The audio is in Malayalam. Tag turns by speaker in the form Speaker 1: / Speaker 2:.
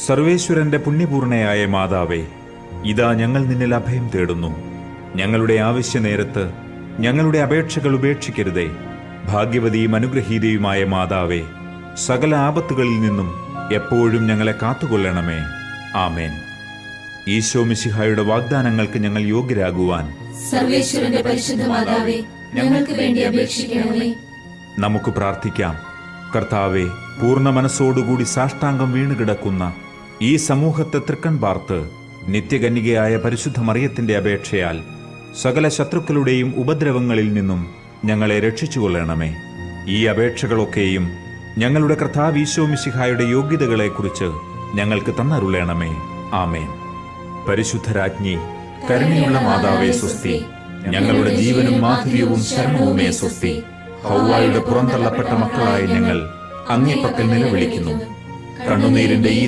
Speaker 1: സർവേശ്വരന്റെ പുണ്യപൂർണയായ മാതാവേ, ഇതാ ഞങ്ങൾ നിന്നിൽ അഭയം തേടുന്നു. ഞങ്ങളുടെ ആവശ്യനേരത്ത് ഞങ്ങളുടെ അപേക്ഷകൾ ഉപേക്ഷിക്കരുതേ. ഭാഗ്യവതിയും അനുഗ്രഹീതയുമായ മാതാവേ, സകല ആപത്തുകളിൽ നിന്നും എപ്പോഴും ഞങ്ങളെ കാത്തുകൊള്ളണമേ. ആമേൻ. ഈശോ മിശിഹായുടെ വാഗ്ദാനങ്ങൾക്ക് ഞങ്ങൾ യോഗ്യരാകുവാൻ
Speaker 2: സർവേശ്വരന്റെ പരിശുദ്ധ മാതാവേ, ഞങ്ങൾക്ക് വേണ്ടി അപേക്ഷിക്കണമേ.
Speaker 1: നമുക്ക് പ്രാർത്ഥിക്കാം. കർത്താവേ, പൂർണ്ണ മനസ്സോടുകൂടി സാഷ്ടാംഗം വീണുകിടക്കുന്ന ഈ സമൂഹത്തെ തൃക്കൺ പാർത്ത് നിത്യകന്യകയായ പരിശുദ്ധ മറിയത്തിന്റെ അപേക്ഷയാൽ സകല ശത്രുക്കളുടെയും ഉപദ്രവങ്ങളിൽ നിന്നും ഞങ്ങളെ രക്ഷിച്ചുകൊള്ളണമേ. ഈ അപേക്ഷകളൊക്കെയും ഞങ്ങളുടെ കർത്താവ് ഈശോ മിശിഹായുടെ യോഗ്യതകളെക്കുറിച്ച് ഞങ്ങൾക്ക് തന്നരുളേണമേ. ആമേൻ. പരിശുദ്ധരാജ്ഞി, കരുണയുള്ള മാതാവേ സ്വസ്തി. ഞങ്ങളുടെ ജീവനും മാധുര്യവും ശരണവുമേ സ്വസ്തി. ഹൗവായുടെ പുറന്തള്ളപ്പെട്ട മക്കളായ ഞങ്ങൾ അങ്ങേ പക്കൽ നിലവിളിക്കുന്നു. കണ്ണുനീരിന്റെ ഈ